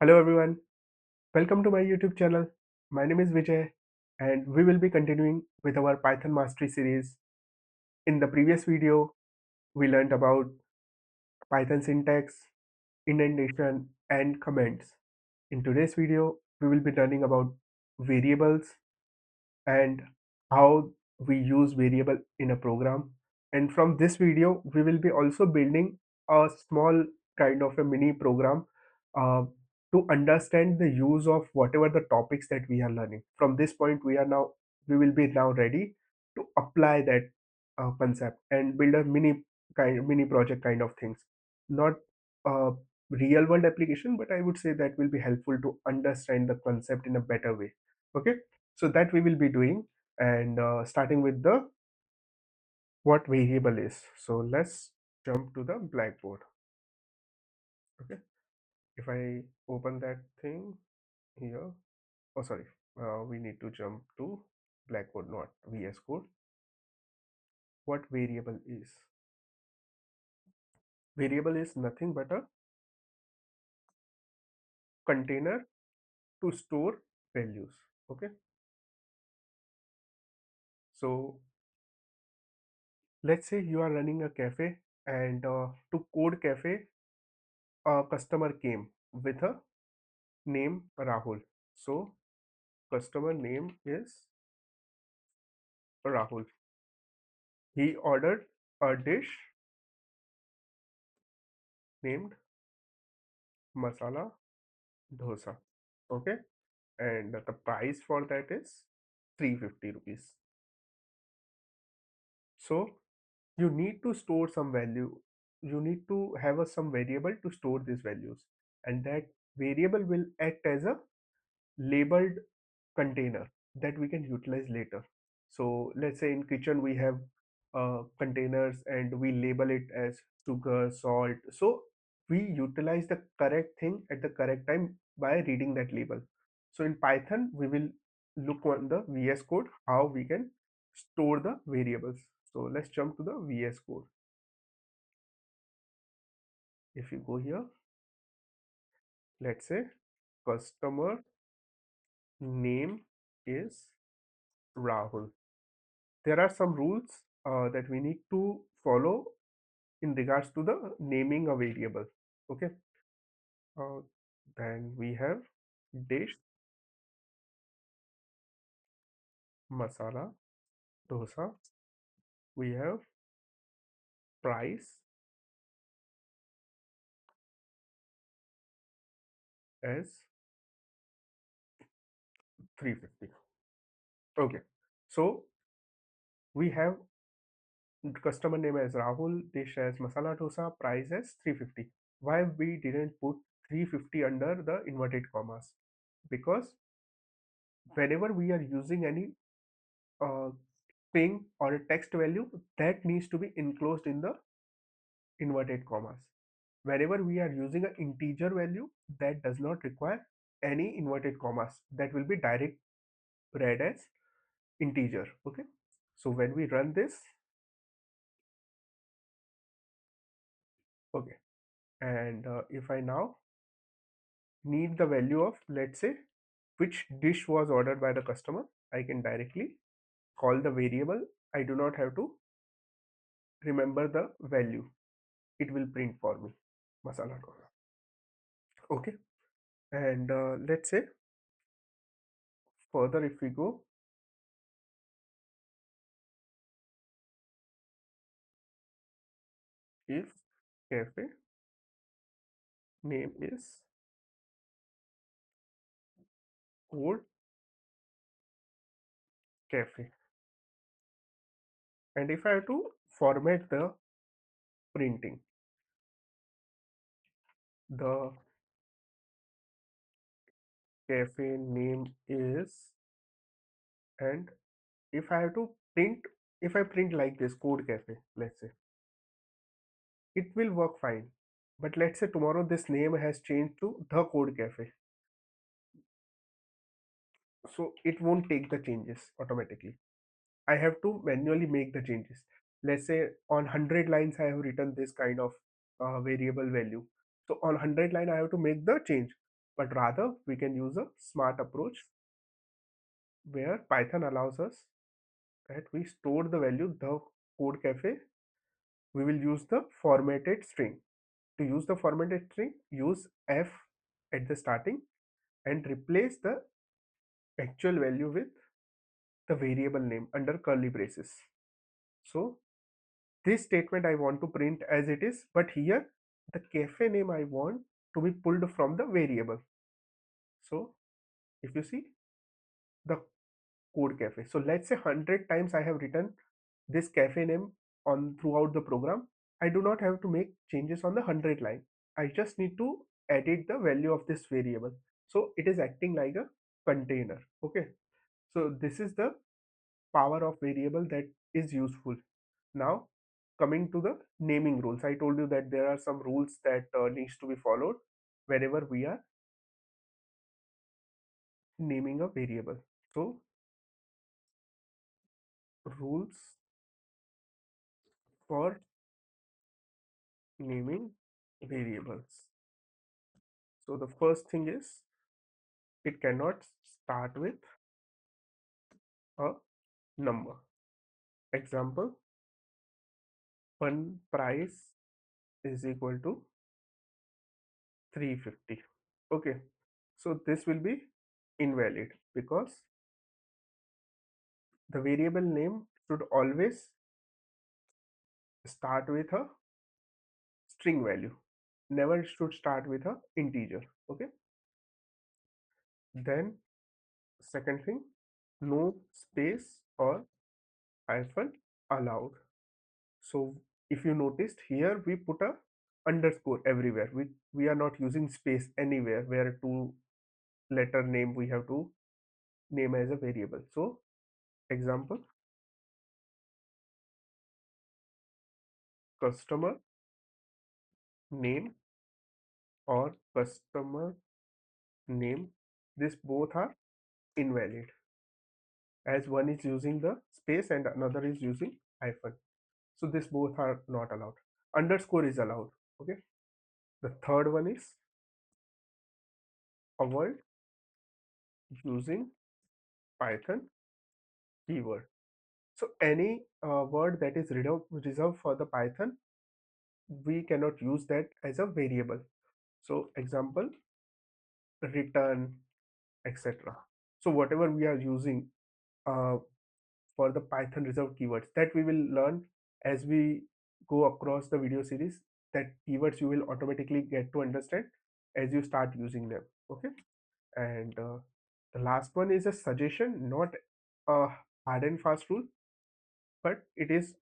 Hello everyone, welcome to my YouTube channel. My name is Vijay and we will be continuing with our Python mastery series. In the previous video, we learned about Python syntax, indentation and comments. In today's video, we will be learning about variables and how we use variable in a program. And from this video, we will be also building a small kind of a mini program uh, to understand the use of whatever the topics that we are learning. From this point, we will be now ready to apply that concept and build a mini project kind of things. Not a real world application, but I would say that will be helpful to understand the concept in a better way. Okay, so that we will be doing, and starting with the what variable is. So let's jump to the blackboard. Okay, if I open that thing here, oh sorry, we need to jump to blackboard, not VS Code. What variable is? Variable is nothing but a container to store values. Okay, so let's say you are running a cafe, and to code cafe, a customer came with a name Rahul. So customer name is Rahul. He ordered a dish named masala dosa. Okay, and the price for that is 350 rupees. So you need to store some value. You need to have some variable to store these values, and that variable will act as a labeled container that we can utilize later. So let's say in kitchen we have containers and we label it as sugar, salt. So we utilize the correct thing at the correct time by reading that label. So in Python, we will look on the VS Code how we can store the variables. So let's jump to the VS Code. If you go here, let's say customer name is Rahul. There are some rules that we need to follow in regards to the naming a variable. Okay, uh, then we have dish masala dosa. We have price as 350. Okay, so we have customer name as Rahul, dish as masala dosa, price as 350. Why we didn't put 350 under the inverted commas? Because whenever we are using any uh, string or a text value, that needs to be enclosed in the inverted commas. Whenever we are using an integer value, that does not require any inverted commas. That will be direct read as integer. Okay, so when we run this, okay, and if I now need the value of, let's say, which dish was ordered by the customer, I can directly call the variable. I do not have to remember the value. It will print for me masala dosa. Okay, and let's say further, if we go, if cafe name is code cafe, and if I have to format the printing, the cafe name is, and if I have to print, if I print like this code cafe, let's say, it will work fine. But let's say tomorrow this name has changed to the code cafe, so it won't take the changes automatically. I have to manually make the changes. Let's say on 100 lines I have written this kind of variable value, so on 100 line I have to make the change. but rather we can use a smart approach where Python allows us that we store the value, the code cafe, we will use the formatted string. To use the formatted string, use f at the starting and replace the actual value with the variable name under curly braces. So this statement I want to print as it is, but here the cafe name I want to be pulled from the variable. So if you see the code cafe, so let's say 100 times I have written this cafe name on throughout the program. I do not have to make changes on the 100 line. I just need to edit the value of this variable. So it is acting like a container. Okay. So this is the power of variable that is useful. Now coming to the naming rules, I told you that there are some rules that needs to be followed whenever we are naming a variable. So rules for naming variables. So the first thing is it cannot start with a number. Example, one price is equal to 350. Okay, so this will be invalid because the variable name should always start with a string value, never should start with a integer. Okay, then second thing, no space or hyphen allowed. So if you noticed here, we put a underscore everywhere. We are not using space anywhere where two letter name we have to name as a variable. So example, customer name or customer name, this both are invalid as one is using the space and another is using hyphen. So this both are not allowed. Underscore is allowed. Okay. The third one is avoid using Python keyword. So any word that is reserved for the Python, we cannot use that as a variable. So example, return, etc. So whatever we are using uh, for the Python reserved keywords, that we will learn as we go across the video series, that keywords you will automatically get to understand as you start using them. Okay. And the last one is a suggestion, not a hard and fast rule, but it is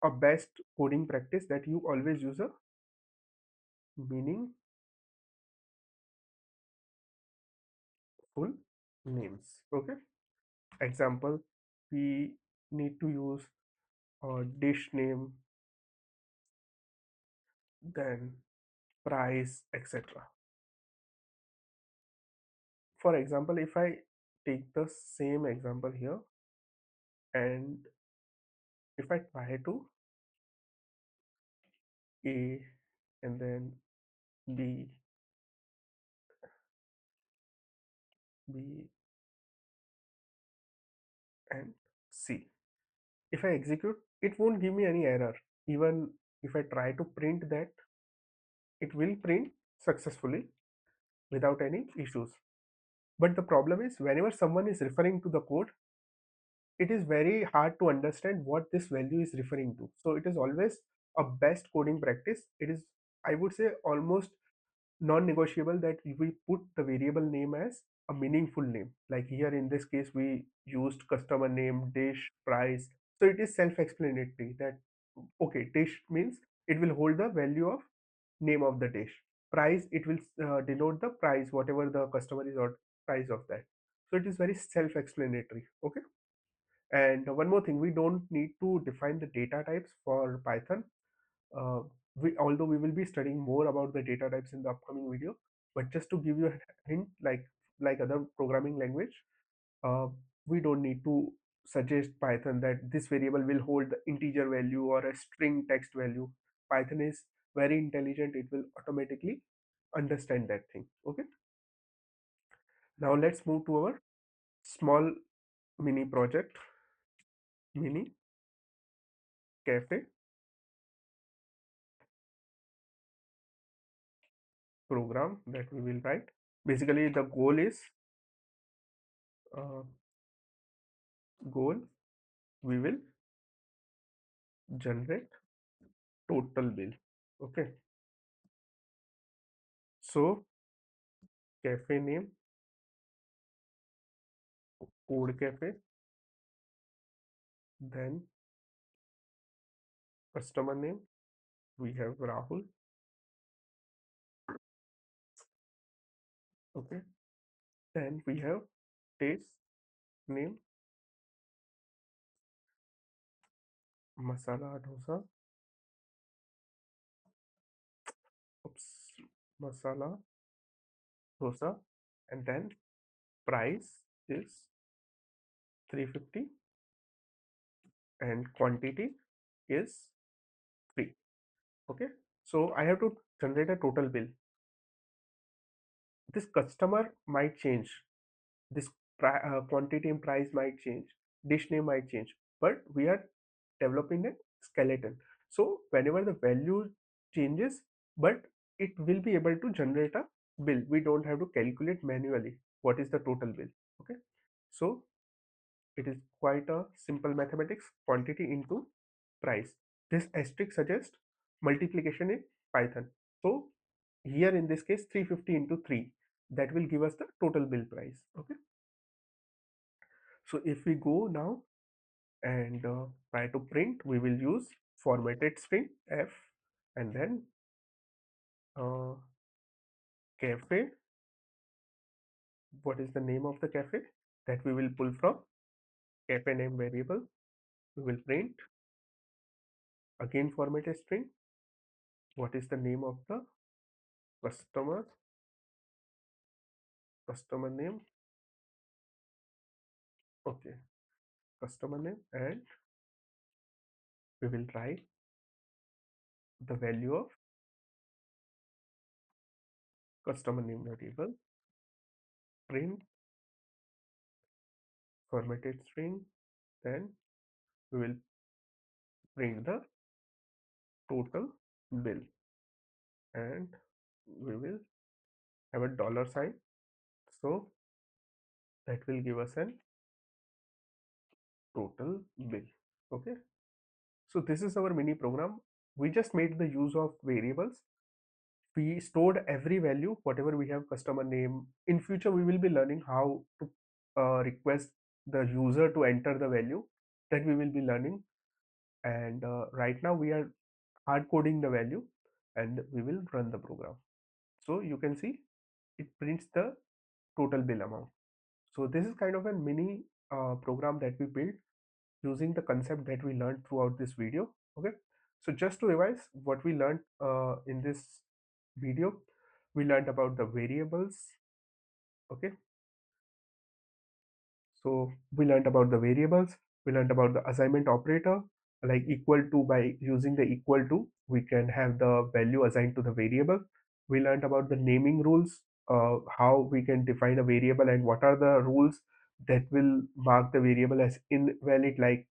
a best coding practice that you always use a meaningful names. Okay. Example, we need to use a dish name, then price, etc. For example, if I take the same example here and if I try to A and then B, B and C, if I execute, it won't give me any error. Even if I try to print that, it will print successfully without any issues. But the problem is whenever someone is referring to the code, it is very hard to understand what this value is referring to. So it is always a best coding practice. It is, I would say, almost non-negotiable that we put the variable name as a meaningful name. Like here in this case, we used customer name, dish, price. So it is self-explanatory that okay, dish means it will hold the value of name of the dish. Price, it will denote the price, whatever the customer is or price of that. So it is very self-explanatory. Okay. And one more thing, we don't need to define the data types for Python. Uh, although we will be studying more about the data types in the upcoming video, but just to give you a hint, like other programming language, uh, we don't need to suggest Python that this variable will hold the integer value or a string text value. Python is very intelligent; it will automatically understand that thing. Okay. Now let's move to our small mini project, mini cafe program that we will write. Basically, the goal is uh, goal we will generate total bill. Okay, so cafe name, code cafe, then customer name, we have Rahul. Okay, then we have taste name, masala dosa, oops, masala dosa, and then price is 350 and quantity is 3. Okay, so I have to generate a total bill. This customer might change, this quantity and price might change, dish name might change, but we are developing a skeleton. So whenever the value changes, but it will be able to generate a bill. We don't have to calculate manually what is the total bill. Okay, so it is quite a simple mathematics, quantity into price. This asterisk suggests multiplication in Python. So here in this case 350 into 3, that will give us the total bill price. Okay, so if we go now and try to print, we will use formatted string f, and then uh, cafe. What is the name of the cafe that we will pull from cafe name variable? We will print again formatted string. What is the name of the customer? Customer name. Okay, customer name, and we will write the value of customer name variable. Print formatted string. Then we will print the total bill, and we will have a dollar sign, so that will give us an total bill. Okay, so this is our mini program. We just made the use of variables. We stored every value whatever we have. Customer name, in future we will be learning how to request the user to enter the value, that we will be learning. And right now we are hard coding the value, and we will run the program. So you can see it prints the total bill amount. So this is kind of a mini program that we built using the concept that we learned throughout this video. Okay, so just to revise what we learned in this video, we learned about the variables. Okay, so we learned about the variables, we learned about the assignment operator, like equal to. By using the equal to, we can have the value assigned to the variable. We learned about the naming rules, how we can define a variable and what are the rules that will mark the variable as invalid, like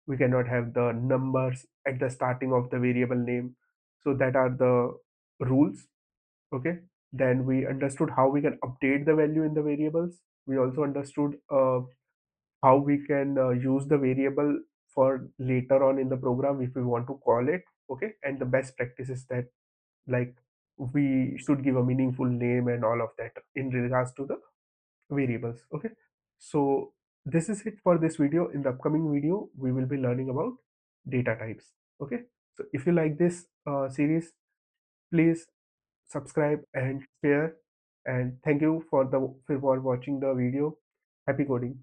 we cannot have the numbers at the starting of the variable name. So that are the rules. Okay, then we understood how we can update the value in the variables. We also understood how we can use the variable for later on in the program if we want to call it. Okay, and the best practices, that like we should give a meaningful name and all of that in regards to the variables. Okay, so this is it for this video. In the upcoming video we will be learning about data types. Okay, so if you like this series, please subscribe and share, and thank you for watching the video. Happy coding.